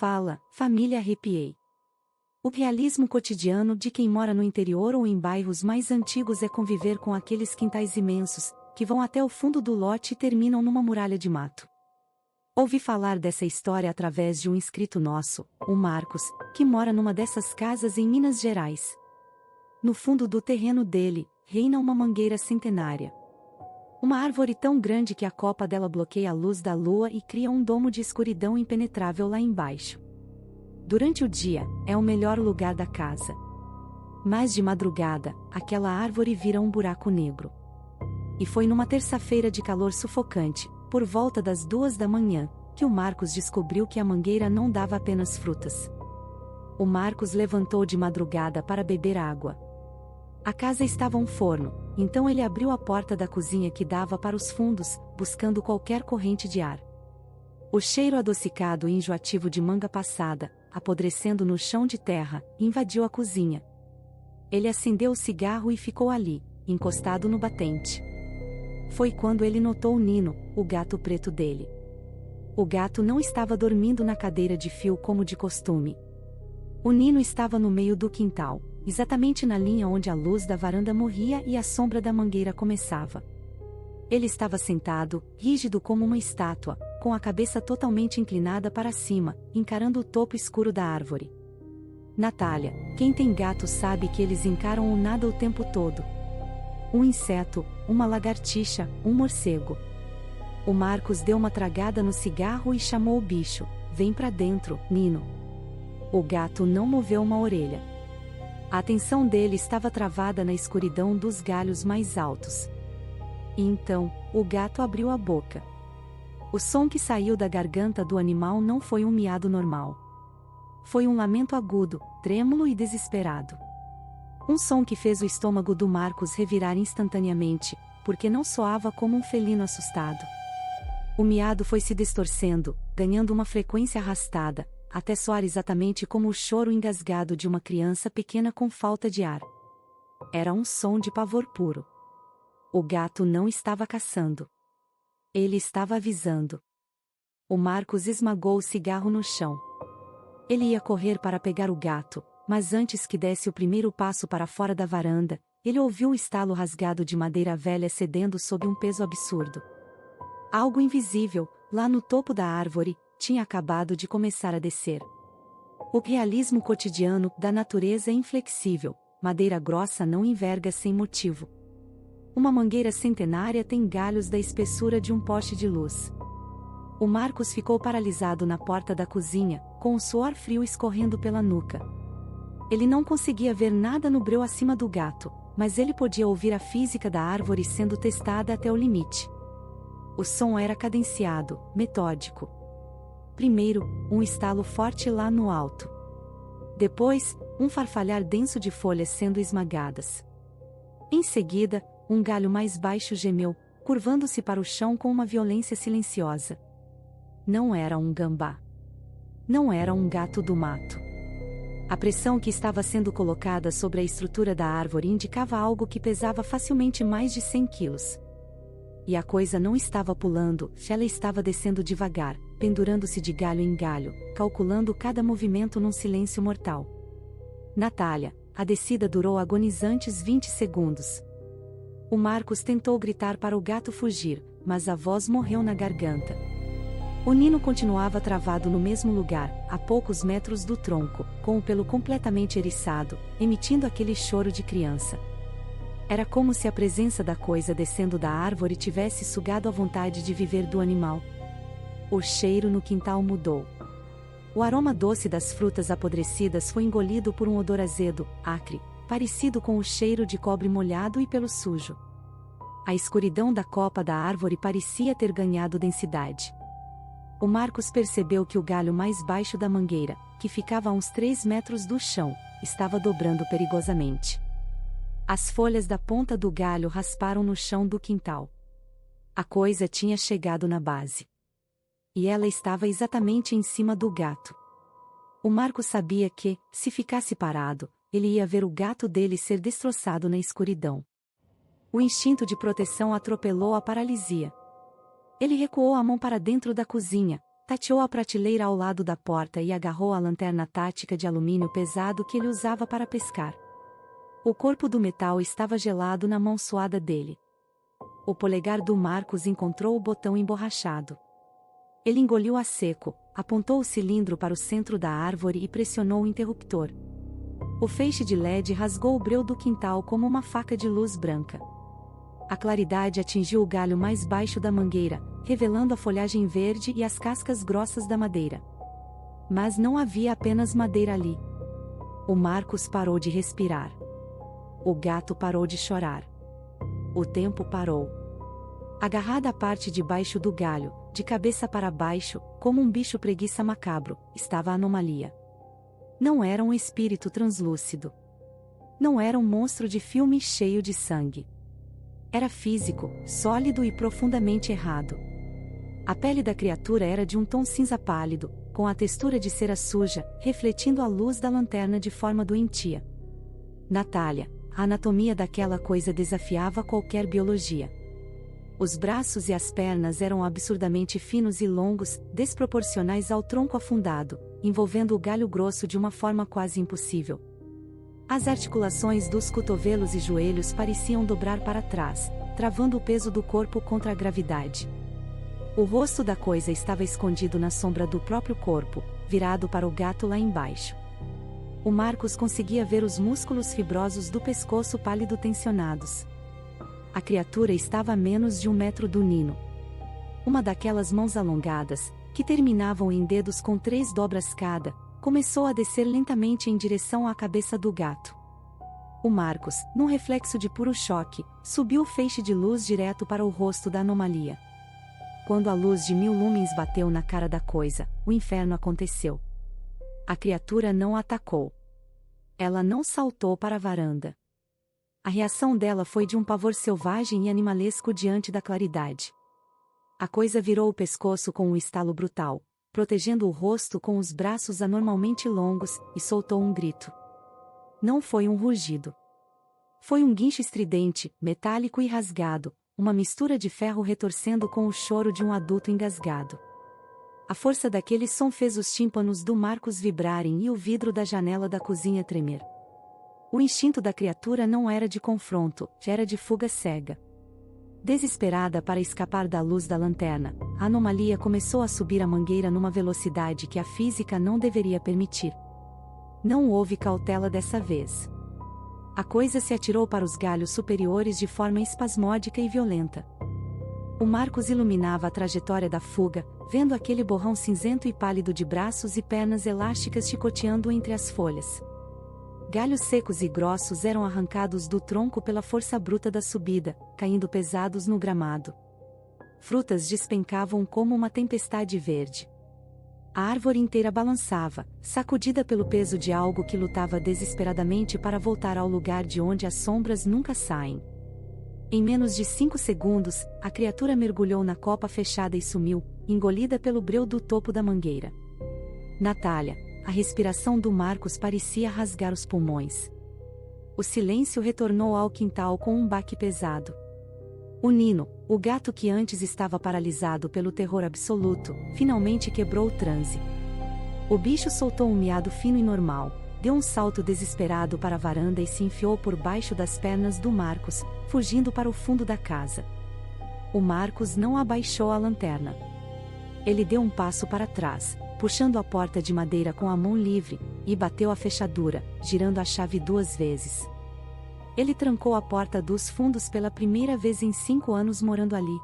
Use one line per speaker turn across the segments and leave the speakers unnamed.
fala, família arrepiei. O realismo cotidiano de quem mora no interior ou em bairros mais antigos é conviver com aqueles quintais imensos, que vão até o fundo do lote e terminam numa muralha de mato. Ouvi falar dessa história através de um inscrito nosso, o Marcos, que mora numa dessas casas em Minas Gerais. No fundo do terreno dele, reina uma mangueira centenária. Uma árvore tão grande que a copa dela bloqueia a luz da lua e cria um domo de escuridão impenetrável lá embaixo. Durante o dia, é o melhor lugar da casa. Mas de madrugada, aquela árvore vira um buraco negro. E foi numa terça-feira de calor sufocante, por volta das 2 da manhã, que o Marcos descobriu que a mangueira não dava apenas frutas. O Marcos levantou de madrugada para beber água. A casa estava um forno, então ele abriu a porta da cozinha que dava para os fundos, buscando qualquer corrente de ar. O cheiro adocicado e enjoativo de manga passada, apodrecendo no chão de terra, invadiu a cozinha. Ele acendeu o cigarro e ficou ali, encostado no batente. Foi quando ele notou Nino, o gato preto dele. O gato não estava dormindo na cadeira de fio como de costume. O Nino estava no meio do quintal, exatamente na linha onde a luz da varanda morria e a sombra da mangueira começava. Ele estava sentado, rígido como uma estátua, com a cabeça totalmente inclinada para cima, encarando o topo escuro da árvore. Natália, quem tem gato sabe que eles encaram o nada o tempo todo. Um inseto, uma lagartixa, um morcego. O Marcos deu uma tragada no cigarro e chamou o bicho: "Vem pra dentro, Nino." O gato não moveu uma orelha. A atenção dele estava travada na escuridão dos galhos mais altos. E então, o gato abriu a boca. O som que saiu da garganta do animal não foi um miado normal. Foi um lamento agudo, trêmulo e desesperado. Um som que fez o estômago do Marcos revirar instantaneamente, porque não soava como um felino assustado. O miado foi se distorcendo, ganhando uma frequência arrastada, até soar exatamente como o choro engasgado de uma criança pequena com falta de ar. Era um som de pavor puro. O gato não estava caçando. Ele estava avisando. O Marcos esmagou o cigarro no chão. Ele ia correr para pegar o gato, mas antes que desse o primeiro passo para fora da varanda, ele ouviu um estalo rasgado de madeira velha cedendo sob um peso absurdo. Algo invisível, lá no topo da árvore, tinha acabado de começar a descer. O realismo cotidiano da natureza é inflexível, madeira grossa não enverga sem motivo. Uma mangueira centenária tem galhos da espessura de um poste de luz. O Marcos ficou paralisado na porta da cozinha, com o suor frio escorrendo pela nuca. Ele não conseguia ver nada no breu acima do gato, mas ele podia ouvir a física da árvore sendo testada até o limite. O som era cadenciado, metódico. Primeiro, um estalo forte lá no alto. Depois, um farfalhar denso de folhas sendo esmagadas. Em seguida, um galho mais baixo gemeu, curvando-se para o chão com uma violência silenciosa. Não era um gambá. Não era um gato do mato. A pressão que estava sendo colocada sobre a estrutura da árvore indicava algo que pesava facilmente mais de 100 quilos. E a coisa não estava pulando, ela estava descendo devagar, pendurando-se de galho em galho, calculando cada movimento num silêncio mortal. Natália, a descida durou agonizantes 20 segundos. O Marcos tentou gritar para o gato fugir, mas a voz morreu na garganta. O Nino continuava travado no mesmo lugar, a poucos metros do tronco, com o pelo completamente eriçado, emitindo aquele choro de criança. Era como se a presença da coisa descendo da árvore tivesse sugado a vontade de viver do animal. O cheiro no quintal mudou. O aroma doce das frutas apodrecidas foi engolido por um odor azedo, acre, parecido com o cheiro de cobre molhado e pelo sujo. A escuridão da copa da árvore parecia ter ganhado densidade. O Marcos percebeu que o galho mais baixo da mangueira, que ficava a uns 3 metros do chão, estava dobrando perigosamente. As folhas da ponta do galho rasparam no chão do quintal. A coisa tinha chegado na base. E ela estava exatamente em cima do gato. O Marcos sabia que, se ficasse parado, ele ia ver o gato dele ser destroçado na escuridão. O instinto de proteção atropelou a paralisia. Ele recuou a mão para dentro da cozinha, Tateou a prateleira ao lado da porta e agarrou a lanterna tática de alumínio pesado que ele usava para pescar. O corpo do metal estava gelado na mão suada dele. O polegar do Marcos encontrou o botão emborrachado. Ele engoliu a seco, apontou o cilindro para o centro da árvore e pressionou o interruptor. O feixe de LED rasgou o breu do quintal como uma faca de luz branca. A claridade atingiu o galho mais baixo da mangueira, revelando a folhagem verde e as cascas grossas da madeira. Mas não havia apenas madeira ali. O Marcos parou de respirar. O gato parou de chorar. O tempo parou. Agarrada à parte de baixo do galho, de cabeça para baixo, como um bicho preguiça macabro, estava a anomalia. Não era um espírito translúcido. Não era um monstro de filme cheio de sangue. Era físico, sólido e profundamente errado. A pele da criatura era de um tom cinza pálido, com a textura de cera suja, refletindo a luz da lanterna de forma doentia. Natália, a anatomia daquela coisa desafiava qualquer biologia. Os braços e as pernas eram absurdamente finos e longos, desproporcionais ao tronco afundado, envolvendo o galho grosso de uma forma quase impossível. As articulações dos cotovelos e joelhos pareciam dobrar para trás, travando o peso do corpo contra a gravidade. O rosto da coisa estava escondido na sombra do próprio corpo, virado para o gato lá embaixo. O Marcos conseguia ver os músculos fibrosos do pescoço pálido tensionados. A criatura estava a menos de 1 metro do Nino. Uma daquelas mãos alongadas, que terminavam em dedos com 3 dobras cada, começou a descer lentamente em direção à cabeça do gato. O Marcos, num reflexo de puro choque, subiu o feixe de luz direto para o rosto da anomalia. Quando a luz de 1000 lumens bateu na cara da coisa, o inferno aconteceu. A criatura não atacou. Ela não saltou para a varanda. A reação dela foi de um pavor selvagem e animalesco diante da claridade. A coisa virou o pescoço com um estalo brutal, protegendo o rosto com os braços anormalmente longos, e soltou um grito. Não foi um rugido. Foi um guincho estridente, metálico e rasgado, uma mistura de ferro retorcendo com o choro de um adulto engasgado. A força daquele som fez os tímpanos do Marcos vibrarem e o vidro da janela da cozinha tremer. O instinto da criatura não era de confronto, era de fuga cega. Desesperada para escapar da luz da lanterna, a anomalia começou a subir a mangueira numa velocidade que a física não deveria permitir. Não houve cautela dessa vez. A coisa se atirou para os galhos superiores de forma espasmódica e violenta. O Marcos iluminava a trajetória da fuga, vendo aquele borrão cinzento e pálido de braços e pernas elásticas chicoteando entre as folhas. Galhos secos e grossos eram arrancados do tronco pela força bruta da subida, caindo pesados no gramado. Frutas despencavam como uma tempestade verde. A árvore inteira balançava, sacudida pelo peso de algo que lutava desesperadamente para voltar ao lugar de onde as sombras nunca saem. Em menos de 5 segundos, a criatura mergulhou na copa fechada e sumiu, engolida pelo breu do topo da mangueira. Natália. A respiração do Marcos parecia rasgar os pulmões. O silêncio retornou ao quintal com um baque pesado. O Nino, o gato que antes estava paralisado pelo terror absoluto, finalmente quebrou o transe. O bicho soltou um miado fino e normal, deu um salto desesperado para a varanda e se enfiou por baixo das pernas do Marcos, fugindo para o fundo da casa. O Marcos não abaixou a lanterna. Ele deu um passo para trás, puxando a porta de madeira com a mão livre, e bateu a fechadura, girando a chave 2 vezes. Ele trancou a porta dos fundos pela primeira vez em 5 anos morando ali.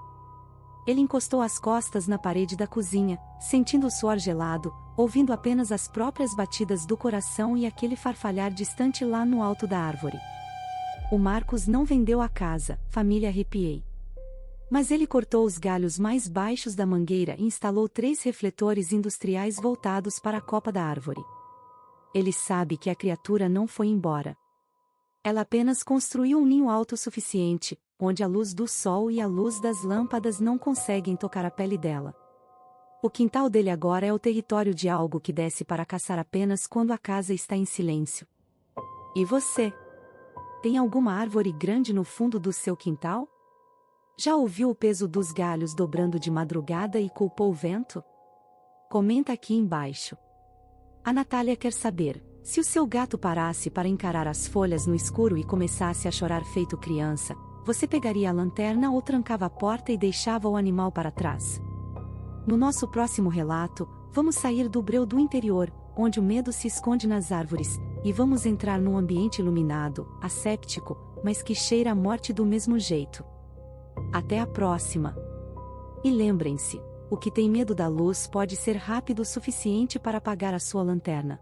Ele encostou as costas na parede da cozinha, sentindo o suor gelado, ouvindo apenas as próprias batidas do coração e aquele farfalhar distante lá no alto da árvore. O Marcos não vendeu a casa, família Arrepiei. Mas ele cortou os galhos mais baixos da mangueira e instalou 3 refletores industriais voltados para a copa da árvore. Ele sabe que a criatura não foi embora. Ela apenas construiu um ninho alto o suficiente, onde a luz do sol e a luz das lâmpadas não conseguem tocar a pele dela. O quintal dele agora é o território de algo que desce para caçar apenas quando a casa está em silêncio. E você? Tem alguma árvore grande no fundo do seu quintal? Já ouviu o peso dos galhos dobrando de madrugada e culpou o vento? Comenta aqui embaixo. A Natália quer saber: se o seu gato parasse para encarar as folhas no escuro e começasse a chorar feito criança, você pegaria a lanterna ou trancava a porta e deixava o animal para trás? No nosso próximo relato, vamos sair do breu do interior, onde o medo se esconde nas árvores, e vamos entrar num ambiente iluminado, asséptico, mas que cheira a morte do mesmo jeito. Até a próxima! E lembrem-se, o que tem medo da luz pode ser rápido o suficiente para apagar a sua lanterna.